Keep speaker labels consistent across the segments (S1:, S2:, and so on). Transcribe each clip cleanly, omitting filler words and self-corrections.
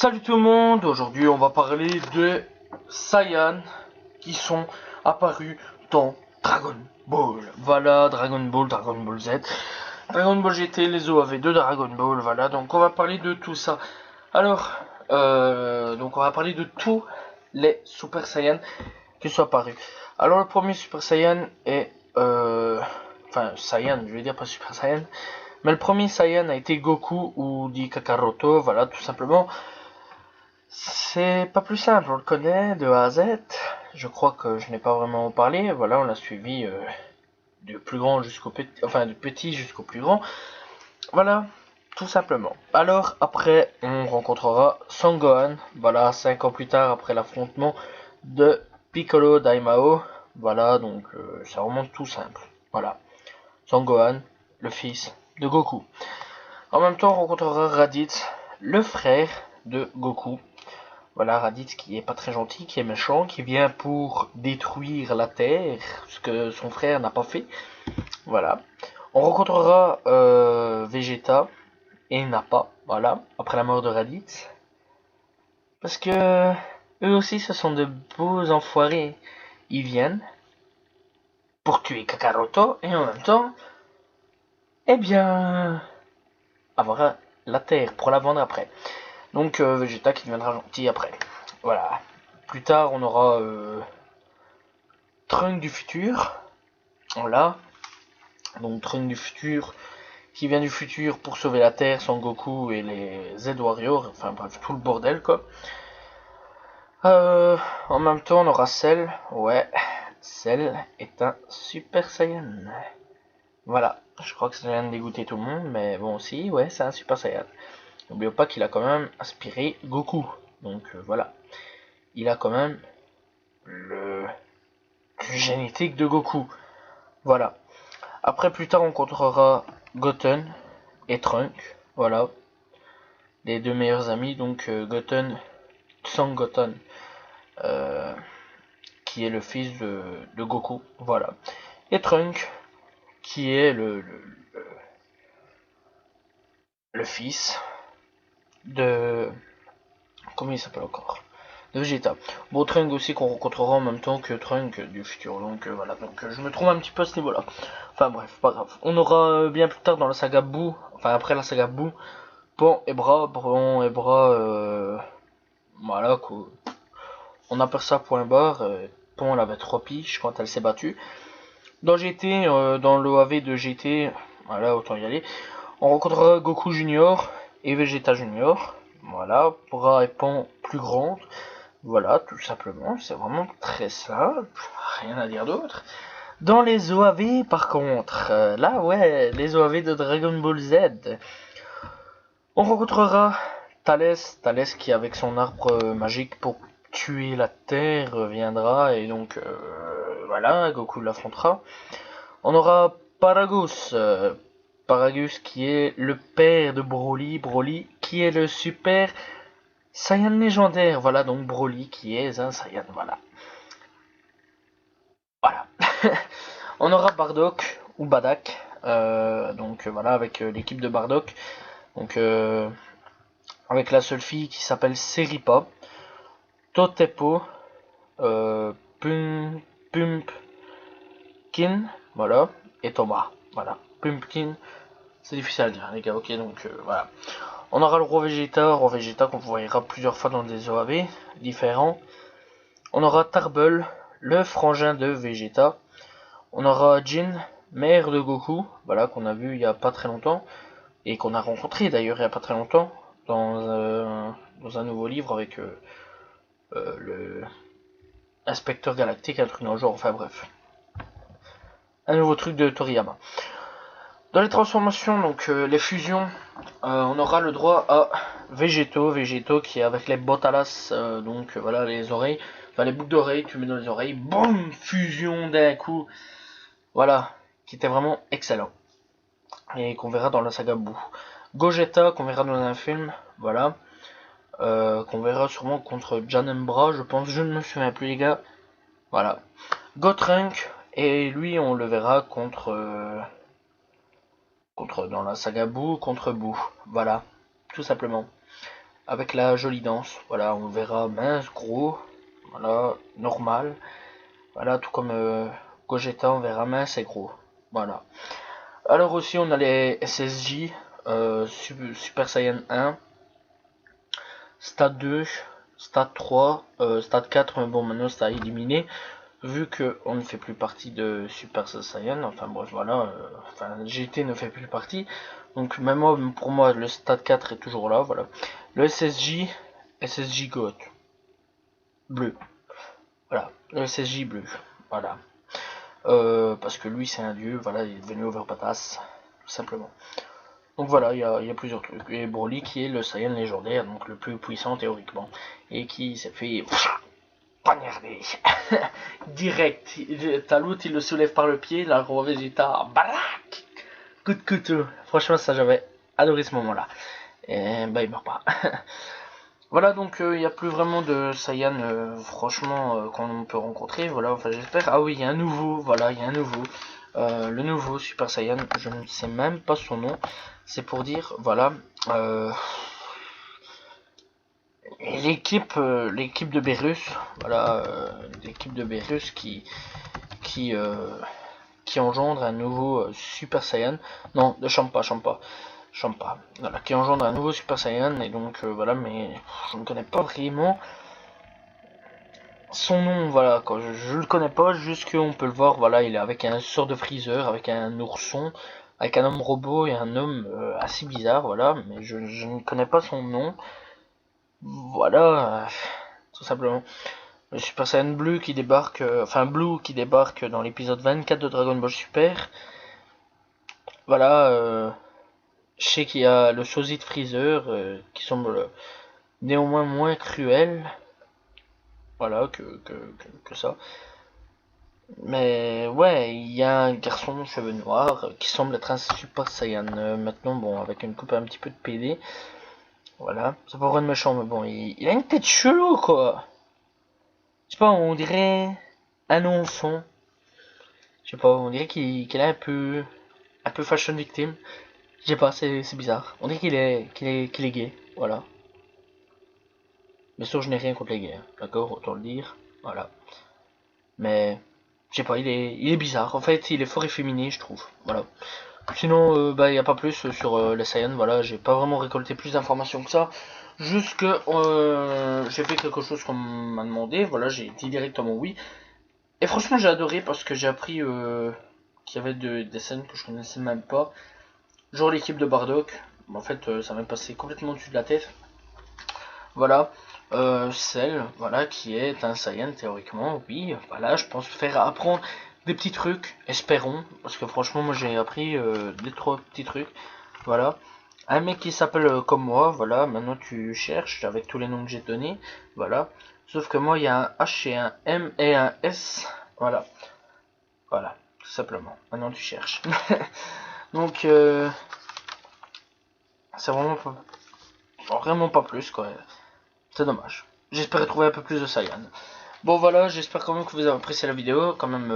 S1: Salut tout le monde, aujourd'hui on va parler de Saiyan qui sont apparus dans Dragon Ball. Voilà, Dragon Ball, Dragon Ball Z, Dragon Ball GT, les OAV de Dragon Ball, voilà, donc on va parler de tout ça. Alors, donc on va parler de tous les Super Saiyan qui sont apparus. Alors le premier Super Saiyan est, enfin Saiyan, je vais dire pas Super Saiyan, mais le premier Saiyan a été Goku ou dit Kakaroto, voilà, tout simplement. C'est pas plus simple, on le connaît de A à Z. Je crois que je n'ai pas vraiment parlé. Voilà, on l'a suivi du plus grand jusqu'au petit, enfin du petit jusqu'au plus grand. Voilà, tout simplement. Alors après, on rencontrera Son Gohan. Voilà, 5 ans plus tard après l'affrontement de Piccolo Daimao. Voilà, donc ça remonte tout simple. Voilà, Son Gohan, le fils de Goku. En même temps, on rencontrera Raditz, le frère de Goku. Voilà, Raditz qui est pas très gentil, qui est méchant, qui vient pour détruire la Terre, ce que son frère n'a pas fait. Voilà. On rencontrera Vegeta et Nappa, voilà, après la mort de Raditz. Parce que eux aussi, ce sont de beaux enfoirés. Ils viennent pour tuer Kakaroto et en même temps, eh bien, avoir la Terre pour la vendre après. Donc Vegeta qui deviendra gentil après. Voilà. Plus tard, on aura Trunks du futur. Voilà. Donc Trunks du futur qui vient du futur pour sauver la Terre, Son Goku et les Z-Warriors. Enfin bref, tout le bordel quoi. En même temps, on aura Cell. Ouais. Cell est un Super Saiyan. Voilà. Je crois que ça vient de dégoûter tout le monde. Mais bon, si, ouais, c'est un Super Saiyan. N'oublions pas qu'il a quand même inspiré Goku. Donc voilà. Il a quand même le génétique de Goku. Voilà. Après, plus tard, on rencontrera Goten et Trunks. Voilà. Les deux meilleurs amis. Donc, Goten, Son Goten, qui est le fils de Goku. Voilà. Et Trunks, qui est le fils de. Comment il s'appelle encore? De Vegeta. Bon, Trunks aussi qu'on rencontrera en même temps que Trunks du futur. Donc voilà, donc je me trouve un petit peu à ce niveau-là. Enfin bref, pas grave. On aura bien plus tard dans la saga Boo, enfin après la saga Boo, Bon et Bras, voilà quoi. On appelle ça point barre. Pont elle avait 3 piches quand elle s'est battue. Dans GT, dans l'OAV de GT, voilà, autant y aller. On rencontrera Goku Junior et Vegeta Junior. Voilà, Bras et Pont plus grandes. Voilà, tout simplement, c'est vraiment très simple, rien à dire d'autre. Dans les OAV, par contre, là, ouais, les OAV de Dragon Ball Z, on rencontrera Thalès qui, avec son arbre magique pour tuer la Terre, viendra, et donc, voilà, Goku l'affrontera. On aura Paragus, Paragus qui est le père de Broly, Broly qui est le super Saiyan légendaire, voilà, donc Broly qui est un Saiyan, voilà. Voilà. On aura Bardock ou Badak, donc voilà, avec l'équipe de Bardock, donc avec la seule fille qui s'appelle Seripa, Totepo, Pumpkin, voilà, et Thomas, voilà. Pumpkin, c'est difficile à dire, les gars, ok, donc voilà. On aura le roi Vegeta qu'on voyera plusieurs fois dans des OAV différents. On aura Tarbell, le frangin de Vegeta. On aura Jin, mère de Goku, voilà, qu'on a vu il y a pas très longtemps, et qu'on a rencontré d'ailleurs il y a pas très longtemps, dans un nouveau livre avec le Inspecteur Galactique, un truc dans le genre, enfin bref. Un nouveau truc de Toriyama. Dans les transformations, donc les fusions, on aura le droit à Végéto qui est avec les botalas, donc voilà les oreilles, enfin les boucles d'oreilles, tu mets dans les oreilles, boum, fusion d'un coup, voilà, qui était vraiment excellent, et qu'on verra dans la saga Boo. Gogeta, qu'on verra dans un film, voilà, qu'on verra sûrement contre Janemba, je pense, je ne me souviens plus les gars, voilà. Gotrunk, et lui on le verra contre dans la saga Boo, contre Boo, voilà, tout simplement. avec la jolie danse. Voilà, on verra mince, gros, voilà, normal. Voilà, tout comme Gogeta, on verra mince et gros. Voilà. Alors aussi, on a les SSJ, Super Saiyan 1, Stade 2, Stade 3, Stade 4, mais bon, maintenant ça a éliminé. Vu que on ne fait plus partie de Super Saiyan, enfin bref, voilà, enfin GT ne fait plus partie. Donc même moi, pour moi, le Stade 4 est toujours là, voilà. Le SSJ GOAT, bleu. Voilà, le SSJ bleu, voilà. Parce que lui c'est un dieu, voilà, il est devenu overpatas, tout simplement. Donc voilà, il y a plusieurs trucs. Et Broly qui est le Saiyan légendaire, donc le plus puissant théoriquement, et qui s'est fait poignarder. Direct. T'as l'autre, il le soulève par le pied, la roi Vegeta, baraque, coup de couteau. Franchement, ça j'avais adoré ce moment-là. Et bah il meurt pas. Voilà, donc il n'y a plus vraiment de Saiyan, franchement, qu'on peut rencontrer. Voilà, enfin j'espère. Ah oui, il y a un nouveau, voilà, il y a un nouveau. Le nouveau Super Saiyan, je ne sais même pas son nom. C'est pour dire, voilà, l'équipe de Beerus, voilà, l'équipe de Beerus qui, euh, qui engendre un nouveau Super Saiyan. Non, de Champa, voilà, qui engendre un nouveau Super Saiyan, et donc voilà, mais je ne connais pas vraiment son nom, voilà, quoi, je le connais pas, juste qu'on peut le voir, voilà, il est avec un sort de Freezer, avec un ourson, avec un homme robot et un homme assez bizarre, voilà, mais je ne connais pas son nom, voilà, tout simplement. Le Super Saiyan Bleu qui débarque, enfin Blue qui débarque dans l'épisode 24 de Dragon Ball Super, voilà, je sais qu'il y a le sosie de Freezer qui semble néanmoins moins cruel, voilà, que ça. Mais ouais, il y a un garçon aux cheveux noirs qui semble être un Super Saiyan. Maintenant, bon, avec une coupe un petit peu de PD. Voilà, c'est pas vraiment méchant, mais bon, il a une tête chelou, quoi. Je sais pas, on dirait un enfant. Je sais pas, on dirait qu'il est un peu fashion victime. Je sais pas, c'est bizarre. On dirait qu'il est gay, voilà. Bien sûr, je n'ai rien contre les gays, hein, d'accord, autant le dire, voilà. Mais, je sais pas, il est bizarre. En fait, il est fort efféminé, je trouve, voilà. Sinon, bah, il n'y a pas plus sur les Saiyans, voilà, j'ai pas vraiment récolté plus d'informations que ça. Juste que j'ai fait quelque chose qu'on m'a demandé, voilà, j'ai dit directement oui. Et franchement, j'ai adoré parce que j'ai appris qu'il y avait des scènes que je connaissais même pas. Genre l'équipe de Bardock, en fait, ça m'est passé complètement au-dessus de la tête. Voilà, Cell, voilà, qui est un Saiyan théoriquement, oui, voilà, je pense faire apprendre des petits trucs, espérons, parce que franchement, moi j'ai appris des trois petits trucs, voilà. Un mec qui s'appelle comme moi, voilà, maintenant tu cherches avec tous les noms que j'ai donnés, voilà. Sauf que moi il y a un H et un M et un S, voilà, voilà, tout simplement. Maintenant tu cherches. Donc c'est vraiment pas plus quoi. C'est dommage. J'espérais trouver un peu plus de Saiyan. Bon voilà, j'espère quand même que vous avez apprécié la vidéo. Quand même,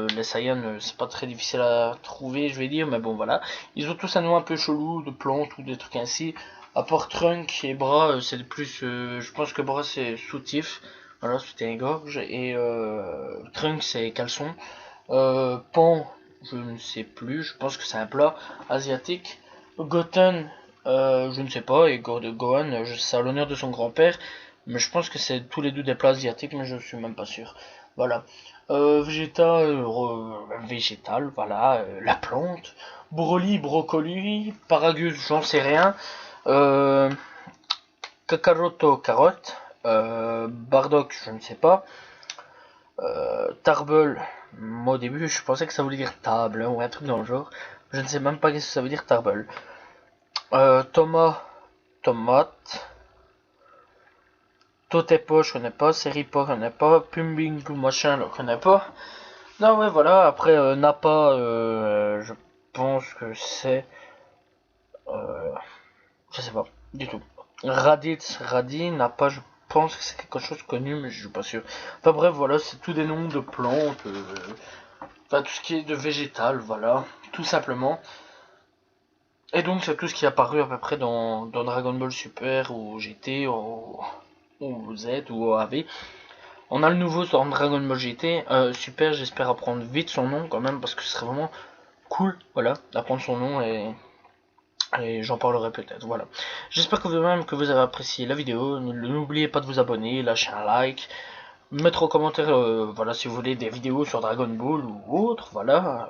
S1: les Saiyans, c'est pas très difficile à trouver, je vais dire, mais bon voilà. Ils ont tous un nom un peu chelou, de plantes ou des trucs ainsi. À part Trunk et Bras, c'est le plus... je pense que Bras c'est soutif. Voilà, soutien-gorge. Et Trunk c'est caleçon. Pan, je ne sais plus, je pense que c'est un plat asiatique. Goten, je ne sais pas, et Gohan, c'est à l'honneur de son grand-père, mais je pense que c'est tous les deux des plats asiatiques, mais je suis même pas sûr. Voilà. Végétal, voilà, la plante. Broly, brocoli, Paragus, j'en sais rien. Euh, Kakaroto, carotte. Bardock, je ne sais pas. Tarbell, moi au début je pensais que ça voulait dire table hein, ou un truc dans le genre. Je ne sais même pas qu'est-ce que ça veut dire Tarbell. Thomas, tomate. Totepo, je connais pas. Seripo, je connais pas. Pumbing, machin, je connais pas. Non, ouais, voilà. Après, Napa, je pense que c'est. Je sais pas, du tout. Radis, Napa, je pense que c'est quelque chose de connu, mais je suis pas sûr. Enfin bref, voilà, c'est tous des noms de plantes. Enfin, tout ce qui est de végétal, voilà, tout simplement. Et donc c'est tout ce qui est apparu à peu près dans Dragon Ball Super ou GT ou Z ou AV. On a le nouveau sur Dragon Ball GT. Super, j'espère apprendre vite son nom quand même parce que ce serait vraiment cool, voilà, d'apprendre son nom et j'en parlerai peut-être, voilà. J'espère que vous-même que vous avez apprécié la vidéo. N'oubliez pas de vous abonner, lâcher un like, mettre en commentaire, voilà, si vous voulez des vidéos sur Dragon Ball ou autre, voilà.